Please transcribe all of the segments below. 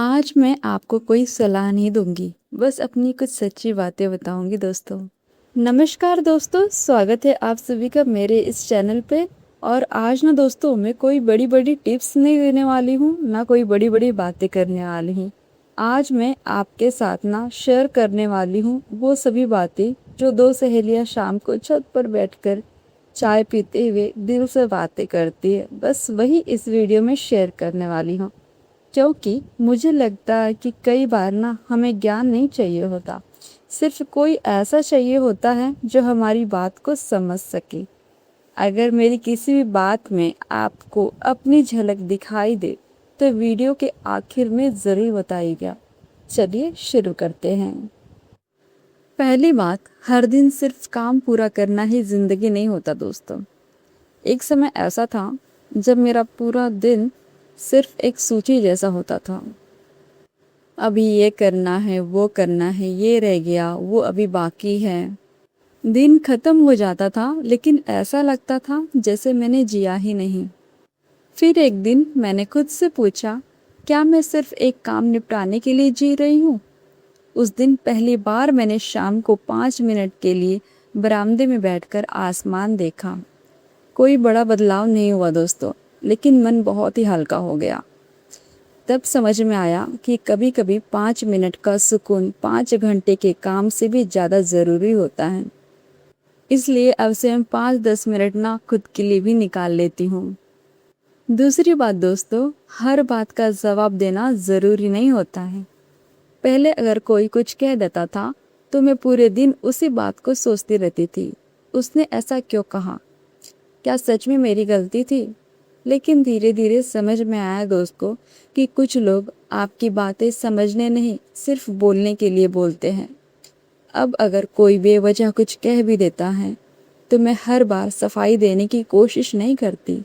आज मैं आपको कोई सलाह नहीं दूंगी, बस अपनी कुछ सच्ची बातें बताऊंगी दोस्तों। नमस्कार दोस्तों, स्वागत है आप सभी का मेरे इस चैनल पे। और आज ना दोस्तों, मैं कोई बड़ी बड़ी टिप्स नहीं देने वाली हूँ, ना कोई बड़ी बड़ी बातें करने वाली हूँ। आज मैं आपके साथ ना शेयर करने वाली हूँ वो सभी बातें जो दो सहेलियाँ शाम को छत पर बैठकर चाय पीते हुए दिल से बातें करती है, बस वही इस वीडियो में शेयर करने वाली हूँ। क्योंकि मुझे लगता है कि कई बार ना हमें ज्ञान नहीं चाहिए होता, सिर्फ कोई ऐसा चाहिए होता है जो हमारी बात को समझ सके। अगर मेरी किसी भी बात में आपको अपनी झलक दिखाई दे तो वीडियो के आखिर में ज़रूर बताइएगा। चलिए शुरू करते हैं। पहली बात, हर दिन सिर्फ काम पूरा करना ही ज़िंदगी नहीं होता दोस्तों। एक समय ऐसा था जब मेरा पूरा दिन सिर्फ एक सूची जैसा होता था। अभी ये करना है, वो करना है, ये रह गया, वो अभी बाकी है। दिन खत्म हो जाता था लेकिन ऐसा लगता था जैसे मैंने जिया ही नहीं। फिर एक दिन मैंने खुद से पूछा, क्या मैं सिर्फ एक काम निपटाने के लिए जी रही हूँ? उस दिन पहली बार मैंने शाम को 5 मिनट के लिए बरामदे में बैठकर आसमान देखा। कोई बड़ा बदलाव नहीं हुआ दोस्तों, लेकिन मन बहुत ही हल्का हो गया। तब समझ में आया कि कभी कभी 5 मिनट का सुकून 5 घंटे के काम से भी ज़्यादा ज़रूरी होता है। इसलिए अब से मैं 5-10 मिनट ना खुद के लिए भी निकाल लेती हूँ। दूसरी बात दोस्तों, हर बात का जवाब देना ज़रूरी नहीं होता है। पहले अगर कोई कुछ कह देता था तो मैं पूरे दिन उसी बात को सोचती रहती थी। उसने ऐसा क्यों कहा? क्या सच में मेरी गलती थी? लेकिन धीरे धीरे समझ में आया दोस्तों कि कुछ लोग आपकी बातें समझने नहीं, सिर्फ बोलने के लिए बोलते हैं। अब अगर कोई बेवजह कुछ कह भी देता है तो मैं हर बार सफाई देने की कोशिश नहीं करती,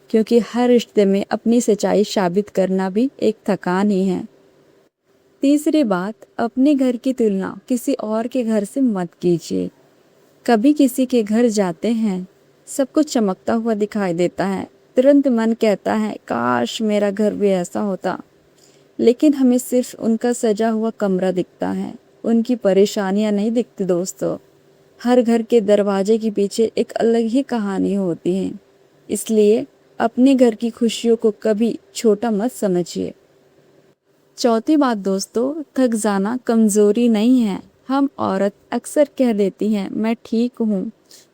क्योंकि हर रिश्ते में अपनी सच्चाई साबित करना भी एक थकान ही है। तीसरी बात, अपने घर की तुलना किसी और के घर से मत कीजिए। कभी किसी के घर जाते हैं, सब कुछ चमकता हुआ दिखाई देता है, तुरंत मन कहता है काश मेरा घर भी ऐसा होता। लेकिन हमें सिर्फ उनका सजा हुआ कमरा दिखता है, उनकी परेशानियां नहीं दिखती दोस्तों। हर घर के दरवाजे के पीछे एक अलग ही कहानी होती है। इसलिए अपने घर की खुशियों को कभी छोटा मत समझिए। चौथी बात दोस्तों, थक जाना कमजोरी नहीं है। हम औरत अक्सर कह देती हैं मैं ठीक हूँ,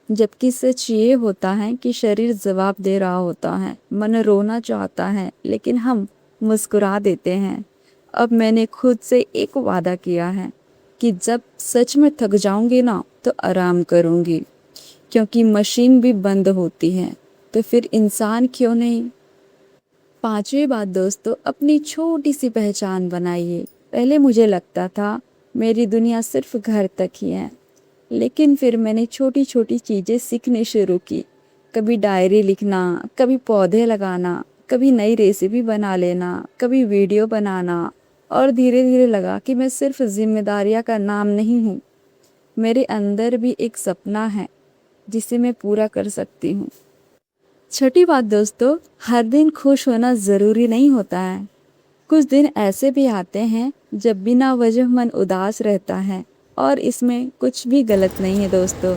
जबकि सच ये होता है कि शरीर जवाब दे रहा होता है। मन रोना चाहता है लेकिन हम मुस्कुरा देते हैं। अब मैंने खुद से एक वादा किया है कि जब सच में थक जाऊंगी ना तो आराम करूंगी, क्योंकि मशीन भी बंद होती है तो फिर इंसान क्यों नहीं। पांचवी बात दोस्तों, अपनी छोटी सी पहचान बनाइए। पहले मुझे लगता था मेरी दुनिया सिर्फ घर तक ही है, लेकिन फिर मैंने छोटी छोटी चीज़ें सीखनी शुरू की। कभी डायरी लिखना, कभी पौधे लगाना, कभी नई रेसिपी बना लेना, कभी वीडियो बनाना। और धीरे धीरे लगा कि मैं सिर्फ जिम्मेदारियां का नाम नहीं हूँ, मेरे अंदर भी एक सपना है जिसे मैं पूरा कर सकती हूँ। छठी बात दोस्तों, हर दिन खुश होना ज़रूरी नहीं होता है। कुछ दिन ऐसे भी आते हैं जब बिना वजह मन उदास रहता है, और इसमें कुछ भी गलत नहीं है दोस्तों।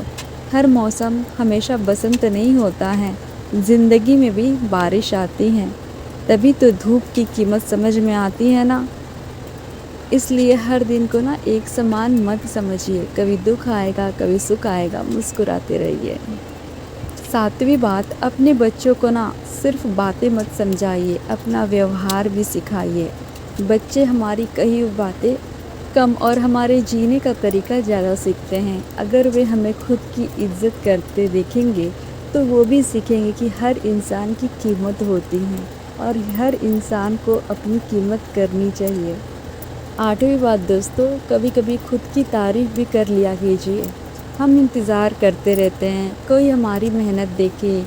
हर मौसम हमेशा बसंत नहीं होता है, ज़िंदगी में भी बारिश आती है, तभी तो धूप की कीमत समझ में आती है ना। इसलिए हर दिन को ना एक समान मत समझिए, कभी दुख आएगा कभी सुख आएगा, मुस्कुराते रहिए। सातवीं बात, अपने बच्चों को ना सिर्फ बातें मत समझाइए, अपना व्यवहार भी सिखाइए। बच्चे हमारी कही हुई बातें कम और हमारे जीने का तरीका ज़्यादा सीखते हैं। अगर वे हमें खुद की इज्जत करते देखेंगे तो वो भी सीखेंगे कि हर इंसान की कीमत होती है और हर इंसान को अपनी कीमत करनी चाहिए। आठवीं बात दोस्तों, कभी कभी खुद की तारीफ भी कर लिया कीजिए। हम इंतज़ार करते रहते हैं कोई हमारी मेहनत देखे,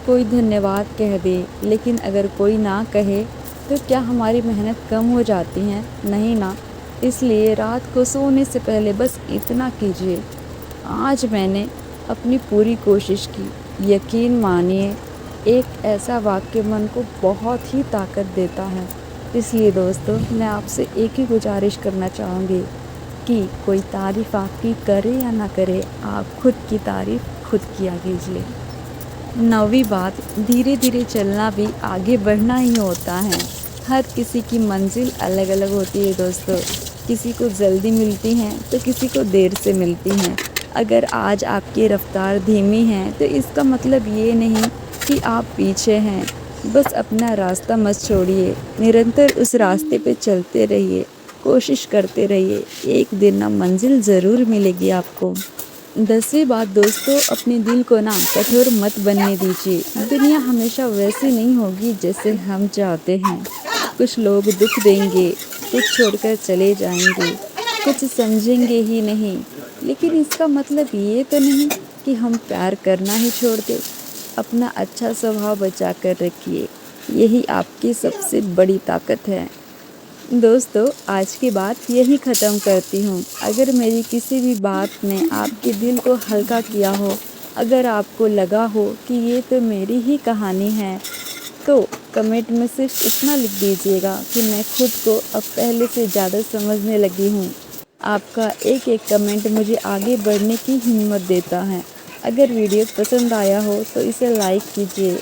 कोई धन्यवाद कह दे, लेकिन अगर कोई ना कहे तो क्या हमारी मेहनत कम हो जाती है? नहीं ना। इसलिए रात को सोने से पहले बस इतना कीजिए, आज मैंने अपनी पूरी कोशिश की। यकीन मानिए, एक ऐसा वाक्य मन को बहुत ही ताकत देता है। इसलिए दोस्तों मैं आपसे एक ही गुजारिश करना चाहूँगी कि कोई तारीफ़ आपकी करे या ना करे, आप खुद की तारीफ़ खुद किया कीजिए। 9वीं बात, धीरे धीरे चलना भी आगे बढ़ना ही होता है। हर किसी की मंजिल अलग अलग होती है दोस्तों। किसी को जल्दी मिलती हैं तो किसी को देर से मिलती हैं। अगर आज आपकी रफ्तार धीमी है तो इसका मतलब ये नहीं कि आप पीछे हैं। बस अपना रास्ता मत छोड़िए, निरंतर उस रास्ते पे चलते रहिए, कोशिश करते रहिए, एक दिन ना मंजिल ज़रूर मिलेगी आपको। 10वीं बात दोस्तों, अपने दिल को ना कठोर मत बनने दीजिए। दुनिया हमेशा वैसी नहीं होगी जैसे हम चाहते हैं। कुछ लोग दुख देंगे, कुछ छोड़कर चले जाएंगे, कुछ समझेंगे ही नहीं, लेकिन इसका मतलब ये तो नहीं कि हम प्यार करना ही छोड़ दें। अपना अच्छा स्वभाव बचा कर रखिए, यही आपकी सबसे बड़ी ताकत है। दोस्तों आज की बात यही ख़त्म करती हूँ। अगर मेरी किसी भी बात ने आपके दिल को हल्का किया हो, अगर आपको लगा हो कि ये तो मेरी ही कहानी है, तो कमेंट में सिर्फ इतना लिख दीजिएगा कि मैं खुद को अब पहले से ज़्यादा समझने लगी हूँ। आपका एक एक कमेंट मुझे आगे बढ़ने की हिम्मत देता है। अगर वीडियो पसंद आया हो तो इसे लाइक कीजिए,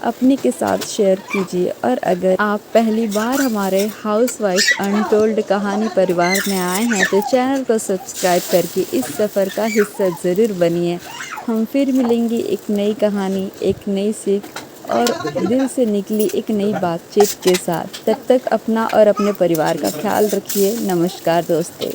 अपने के साथ शेयर कीजिए, और अगर आप पहली बार हमारे हाउसवाइफ अनटोल्ड कहानी परिवार में आए हैं तो चैनल को सब्सक्राइब करके इस सफ़र का हिस्सा ज़रूर बनिए। हम फिर मिलेंगे एक नई कहानी, एक नई सीख और दिल से निकली एक नई बातचीत के साथ। तब तक अपना और अपने परिवार का ख्याल रखिए। नमस्कार दोस्तों।